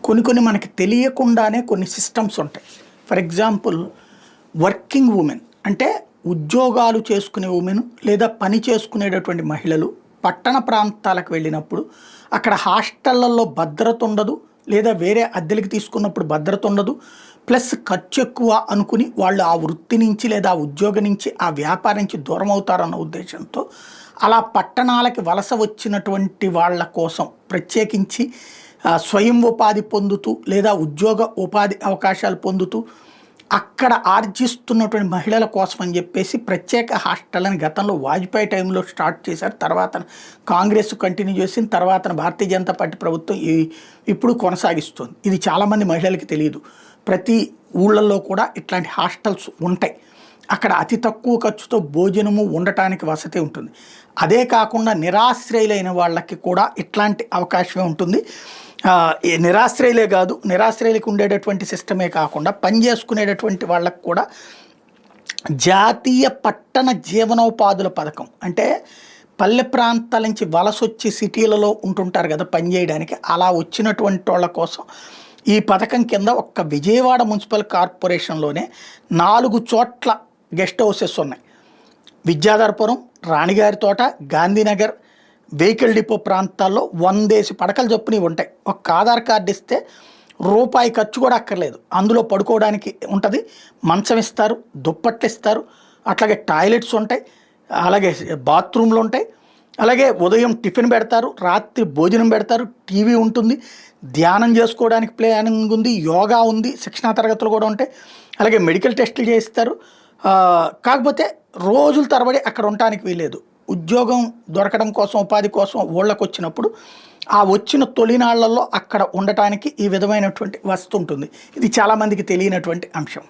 కొన్ని కొన్ని మనకి తెలియకుండానే కొన్ని సిస్టమ్స్ ఉంటాయి. ఫర్ ఎగ్జాంపుల్ వర్కింగ్ ఉమెన్ అంటే ఉద్యోగాలు చేసుకునే ఉమెన్ లేదా పని చేసుకునేటటువంటి మహిళలు పట్టణ ప్రాంతాలకు వెళ్ళినప్పుడు అక్కడ హాస్టళ్లలో భద్రత ఉండదు, లేదా వేరే అద్దెలకి తీసుకున్నప్పుడు భద్రత ఉండదు, ప్లస్ ఖర్చు ఎక్కువ అనుకుని వాళ్ళు ఆ వృత్తి నుంచి లేదా ఆ ఉద్యోగం నుంచి ఆ వ్యాపారం నుంచి దూరం అవుతారన్న ఉద్దేశంతో అలా పట్టణాలకి వలస వచ్చినటువంటి వాళ్ళ కోసం ప్రత్యేకించి స్వయం ఉపాధి పొందుతూ లేదా ఉపాధి అవకాశాలు పొందుతూ అక్కడ ఆర్జిస్తున్నటువంటి మహిళల కోసం అని చెప్పేసి ప్రత్యేక హాస్టల్ని గతంలో వాజ్పేయి టైంలో స్టార్ట్ చేశారు. తర్వాత కాంగ్రెస్ కంటిన్యూ చేసిన తర్వాత భారతీయ జనతా పార్టీ ప్రభుత్వం ఇప్పుడు కొనసాగిస్తుంది. ఇది చాలామంది మహిళలకి తెలియదు. ప్రతి ఊళ్ళల్లో కూడా ఇట్లాంటి హాస్టల్స్ ఉంటాయి. అక్కడ అతి తక్కువ ఖర్చుతో భోజనము ఉండటానికి వసతి ఉంటుంది. అదే కాకుండా నిరాశ్రయులైన వాళ్ళకి కూడా ఇట్లాంటి అవకాశమే ఉంటుంది. నిరాశ్రయులే కాదు, నిరాశ్రయులకు ఉండేటటువంటి సిస్టమే కాకుండా పని చేసుకునేటటువంటి వాళ్ళకు కూడా జాతీయ పట్టణ జీవనోపాధుల పథకం, అంటే పల్లె ప్రాంతాల నుంచి వలసొచ్చి సిటీలలో ఉంటుంటారు కదా పని చేయడానికి, అలా వచ్చినటువంటి వాళ్ళ కోసం ఈ పథకం కింద ఒక్క విజయవాడ మున్సిపల్ కార్పొరేషన్లోనే 4 చోట్ల గెస్ట్ హౌసెస్ ఉన్నాయి. విద్యాధరపురం, రాణిగారి తోట, గాంధీనగర్, వెహికల్ డిపో ప్రాంతాల్లో 100 పడకలు చొప్పున ఉంటాయి. ఒక ఆధార్ కార్డు ఇస్తే రూపాయి ఖర్చు కూడా అక్కర్లేదు. అందులో పడుకోవడానికి ఉంటుంది, మంచం ఇస్తారు, దుప్పట్లు ఇస్తారు, అట్లాగే టాయిలెట్స్ ఉంటాయి, అలాగే బాత్రూమ్లు ఉంటాయి, అలాగే ఉదయం టిఫిన్ పెడతారు, రాత్రి భోజనం పెడతారు, టీవీ ఉంటుంది, ధ్యానం చేసుకోవడానికి ప్లానింగ్ ఉంది, యోగా ఉంది, శిక్షణా తరగతులు కూడా ఉంటాయి, అలాగే మెడికల్ టెస్టులు చేయిస్తారు. కాకపోతే రోజుల తరబడి అక్కడ ఉండటానికి వీలేదు. ఉద్యోగం దొరకడం కోసం ఉపాధి కోసం ఊళ్ళకు వచ్చినప్పుడు ఆ వచ్చిన తొలినాళ్లలో అక్కడ ఉండటానికి ఈ విధమైనటువంటి వస్తు ఉంటుంది. ఇది చాలామందికి తెలియనటువంటి అంశం.